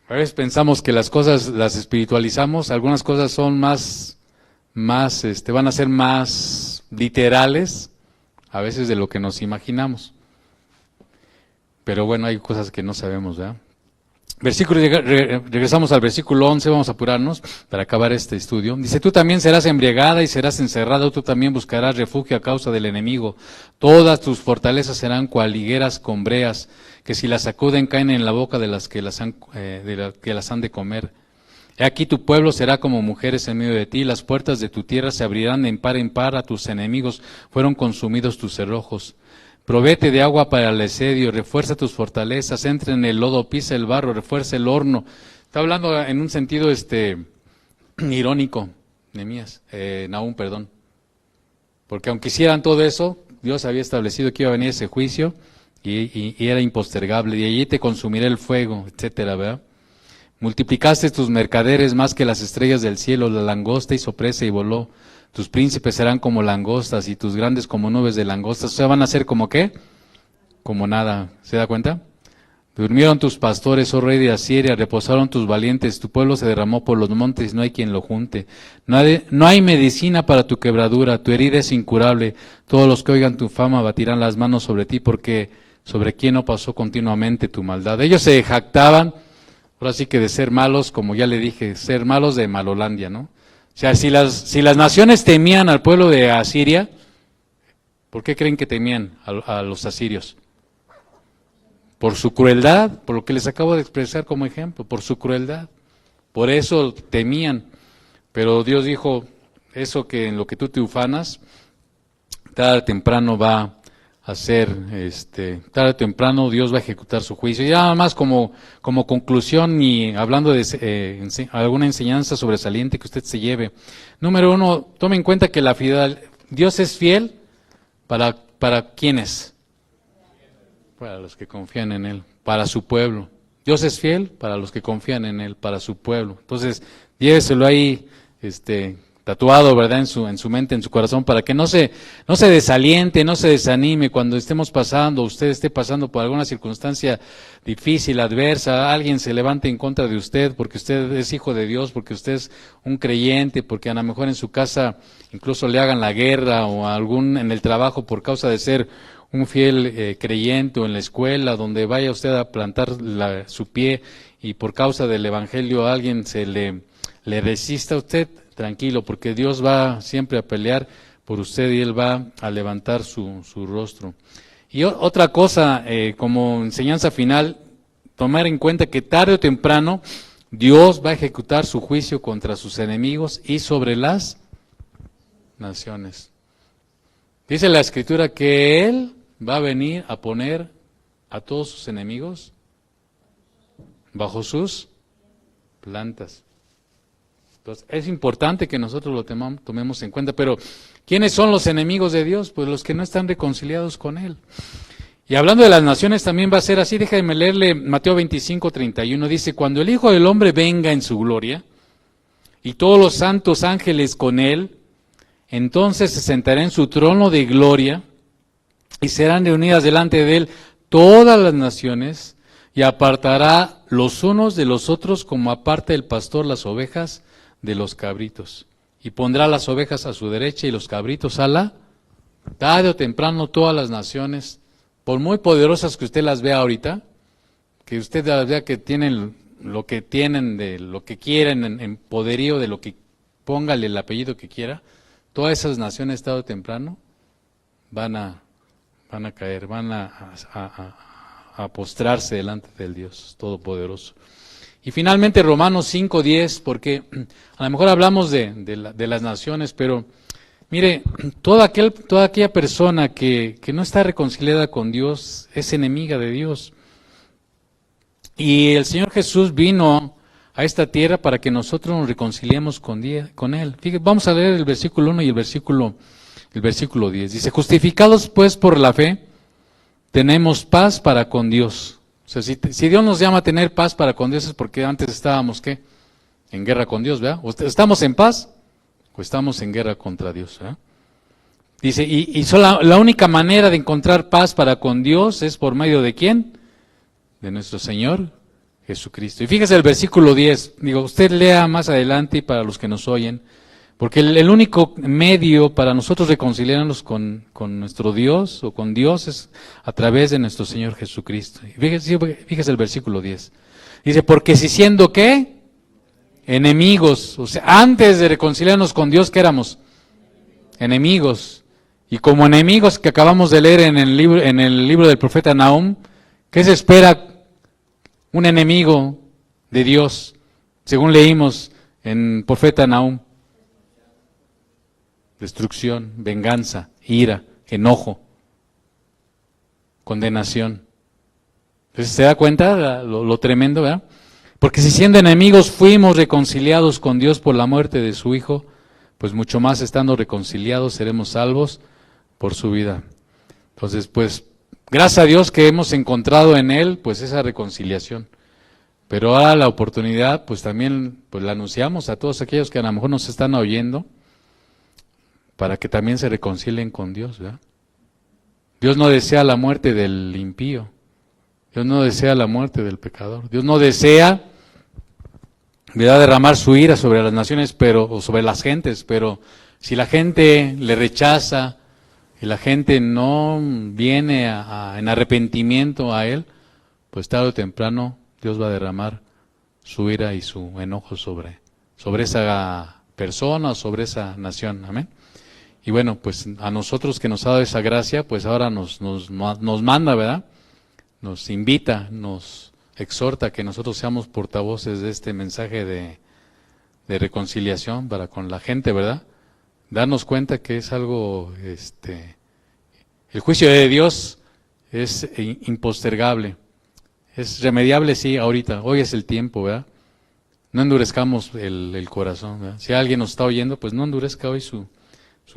A veces pensamos que las cosas las espiritualizamos, algunas cosas son más van a ser más literales, a veces de lo que nos imaginamos. Pero bueno, hay cosas que no sabemos, ¿verdad? Regresamos al versículo 11, vamos a apurarnos para acabar este estudio. Dice, tú también serás embriagada y serás encerrada, tú también buscarás refugio a causa del enemigo. Todas tus fortalezas serán cual higueras con breas, que si las sacuden caen en la boca de las que las han de comer. He aquí tu pueblo será como mujeres en medio de ti, las puertas de tu tierra se abrirán de par en par a tus enemigos, fueron consumidos tus cerrojos. Provéete de agua para el asedio, refuerza tus fortalezas, entra en el lodo, pisa el barro, refuerza el horno. Está hablando en un sentido irónico, Nahum, perdón. Porque aunque hicieran todo eso, Dios había establecido que iba a venir ese juicio y era impostergable. De allí te consumirá el fuego, etcétera, ¿verdad? Multiplicaste tus mercaderes más que las estrellas del cielo, la langosta hizo presa y voló. Tus príncipes serán como langostas y tus grandes como nubes de langostas. O sea, van a ser como ¿qué? Como nada. ¿Se da cuenta? Durmieron tus pastores, oh rey de Asiria, reposaron tus valientes, tu pueblo se derramó por los montes, no hay quien lo junte. No hay medicina para tu quebradura, tu herida es incurable. Todos los que oigan tu fama batirán las manos sobre ti, porque sobre quién no pasó continuamente tu maldad. Ellos se jactaban, ahora sí que de ser malos, como ya le dije, ser malos de Malolandia, ¿no? O sea, si las naciones temían al pueblo de Asiria, ¿por qué creen que temían a los asirios? Por su crueldad, por lo que les acabo de expresar como ejemplo, por su crueldad. Por eso temían. Pero Dios dijo, eso que en lo que tú te ufanas, tarde o temprano va a ser, tarde o temprano Dios va a ejecutar su juicio. Y nada más como conclusión y hablando de alguna enseñanza sobresaliente que usted se lleve. Número 1, tome en cuenta que Dios es fiel para ¿quiénes? Para los que confían en Él, para su pueblo. Dios es fiel para los que confían en Él, para su pueblo. Entonces, lléveselo ahí, tatuado, ¿verdad? En su mente, en su corazón, para que no se desaliente, no se desanime cuando estemos pasando, usted esté pasando por alguna circunstancia difícil, adversa, alguien se levante en contra de usted porque usted es hijo de Dios, porque usted es un creyente, porque a lo mejor en su casa incluso le hagan la guerra o en el trabajo por causa de ser un fiel creyente o en la escuela, donde vaya usted a plantar su pie y por causa del evangelio a alguien se le resista a usted, tranquilo, porque Dios va siempre a pelear por usted y Él va a levantar su rostro. Y otra cosa, como enseñanza final, tomar en cuenta que tarde o temprano Dios va a ejecutar su juicio contra sus enemigos y sobre las naciones. Dice la Escritura que Él va a venir a poner a todos sus enemigos bajo sus plantas. Entonces, es importante que nosotros lo tomemos en cuenta, pero ¿quiénes son los enemigos de Dios? Pues los que no están reconciliados con Él. Y hablando de las naciones también va a ser así, déjame leerle Mateo 25:31, dice, cuando el Hijo del Hombre venga en su gloria, y todos los santos ángeles con Él, entonces se sentará en su trono de gloria, y serán reunidas delante de Él todas las naciones, y apartará los unos de los otros como aparta el pastor las ovejas de los cabritos. Y pondrá las ovejas a su derecha y los cabritos a la... Tarde o temprano todas las naciones, por muy poderosas que usted las vea ahorita, que usted las vea que tienen, de lo que quieren en poderío, de lo que póngale el apellido que quiera, todas esas naciones tarde o temprano van a caer, van a postrarse delante del Dios Todopoderoso. Y finalmente Romanos 5:10, porque a lo mejor hablamos de las naciones, pero mire, toda aquella persona que no está reconciliada con Dios es enemiga de Dios. Y el Señor Jesús vino a esta tierra para que nosotros nos reconciliemos con Él. Fíjate, vamos a leer el versículo 1 y el versículo 10. Dice, justificados pues por la fe, tenemos paz para con Dios. O sea, si Dios nos llama a tener paz para con Dios es porque antes estábamos, ¿qué? En guerra con Dios, ¿verdad? ¿Estamos en paz? O estamos en guerra contra Dios, ¿verdad? Dice, y la única manera de encontrar paz para con Dios es por medio de ¿quién? De nuestro Señor Jesucristo. Y fíjese el versículo 10, usted lea más adelante y para los que nos oyen, porque el único medio para nosotros reconciliarnos con nuestro Dios o con Dios es a través de nuestro Señor Jesucristo. Y fíjese el versículo 10. Dice, porque si siendo ¿qué? Enemigos, o sea, antes de reconciliarnos con Dios, ¿qué éramos? Enemigos. Y como enemigos que acabamos de leer en el libro del profeta Nahum, ¿qué se espera un enemigo de Dios? Según leímos en profeta Nahum, destrucción, venganza, ira, enojo, condenación. Entonces, ¿se da cuenta lo tremendo, verdad? Porque si siendo enemigos fuimos reconciliados con Dios por la muerte de su Hijo, pues mucho más estando reconciliados seremos salvos por su vida. Entonces, pues, gracias a Dios que hemos encontrado en Él, pues, esa reconciliación. Pero ahora la oportunidad, pues también pues la anunciamos a todos aquellos que a lo mejor nos están oyendo, para que también se reconcilien con Dios, ¿verdad? Dios no desea la muerte del impío, Dios no desea la muerte del pecador, Dios no desea, ¿verdad?, derramar su ira sobre las naciones, o sobre las gentes, pero si la gente le rechaza y la gente no viene en arrepentimiento a Él, pues tarde o temprano Dios va a derramar su ira y su enojo sobre esa persona o sobre esa nación. Amén. Y bueno, pues a nosotros que nos ha dado esa gracia, pues ahora nos manda, ¿verdad? Nos invita, nos exhorta que nosotros seamos portavoces de este mensaje de reconciliación para con la gente, ¿verdad? Darnos cuenta que es algo, el juicio de Dios es impostergable. Es remediable, sí, ahorita, hoy es el tiempo, ¿verdad? No endurezcamos el corazón, ¿verdad? Si alguien nos está oyendo, pues no endurezca hoy su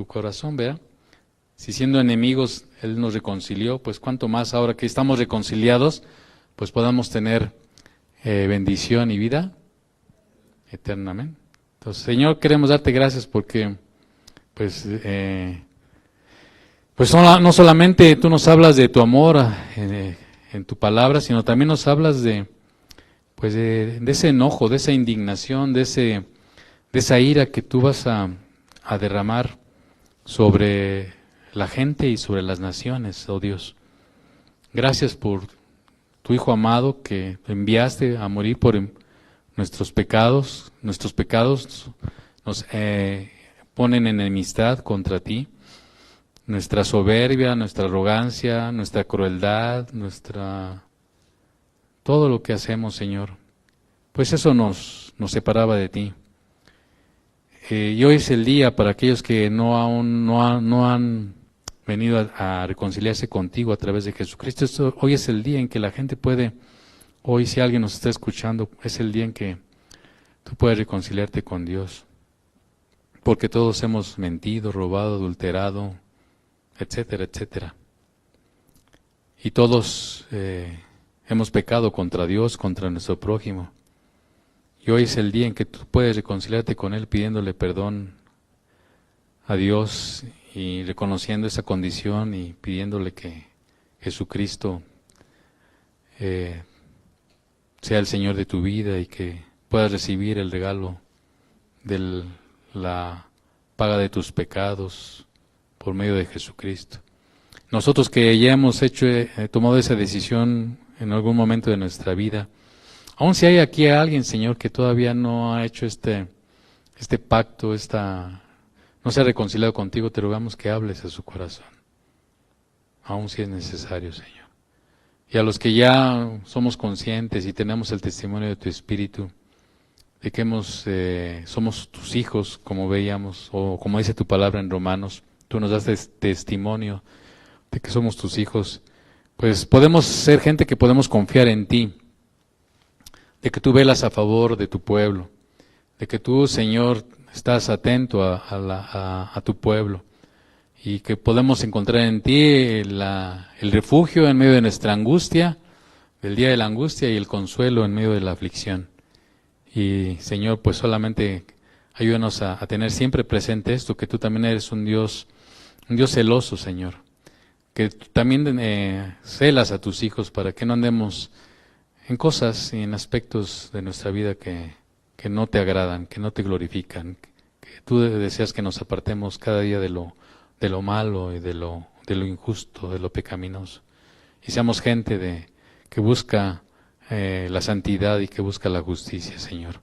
corazón, ¿verdad? Si siendo enemigos Él nos reconcilió, pues cuánto más ahora que estamos reconciliados, pues podamos tener bendición y vida eternamente. Entonces, Señor, queremos darte gracias porque, pues no solamente tú nos hablas de tu amor en tu palabra, sino también nos hablas de ese enojo, de esa indignación, de esa ira que tú vas a derramar sobre la gente y sobre las naciones, oh Dios. Gracias por tu Hijo amado que enviaste a morir por nuestros pecados. Nuestros pecados nos ponen en enemistad contra ti. Nuestra soberbia, nuestra arrogancia, nuestra crueldad, todo lo que hacemos, Señor, pues eso nos separaba de ti. Y hoy es el día para aquellos que no han venido a reconciliarse contigo a través de Jesucristo. Hoy es el día en que la gente puede, hoy si alguien nos está escuchando, es el día en que tú puedes reconciliarte con Dios. Porque todos hemos mentido, robado, adulterado, etcétera, etcétera. Y todos hemos pecado contra Dios, contra nuestro prójimo. Y hoy es el día en que tú puedes reconciliarte con Él pidiéndole perdón a Dios y reconociendo esa condición y pidiéndole que Jesucristo sea el Señor de tu vida y que puedas recibir el regalo de la paga de tus pecados por medio de Jesucristo. Nosotros que ya hemos tomado esa decisión en algún momento de nuestra vida, aun si hay aquí alguien, Señor, que todavía no ha hecho este pacto, no se ha reconciliado contigo, te rogamos que hables a su corazón, aun si es necesario, Señor. Y a los que ya somos conscientes y tenemos el testimonio de tu Espíritu, de que somos tus hijos, como veíamos, o como dice tu palabra en Romanos, tú nos das testimonio de que somos tus hijos, pues podemos ser gente que podemos confiar en ti, de que tú velas a favor de tu pueblo, de que tú, Señor, estás atento a tu pueblo, y que podemos encontrar en ti el refugio en medio de nuestra angustia, del día de la angustia, y el consuelo en medio de la aflicción. Y, Señor, pues solamente ayúdanos a tener siempre presente esto, que tú también eres un Dios celoso, Señor, que también celas a tus hijos para que no andemos en cosas y en aspectos de nuestra vida que no te agradan, que no te glorifican, que tú deseas que nos apartemos cada día de lo malo y de lo injusto, de lo pecaminoso, y seamos gente que busca la santidad y que busca la justicia, Señor,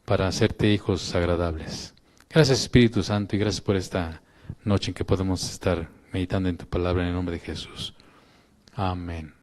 para hacerte hijos agradables. Gracias, Espíritu Santo, y gracias por esta noche en que podemos estar meditando en tu palabra en el nombre de Jesús. Amén.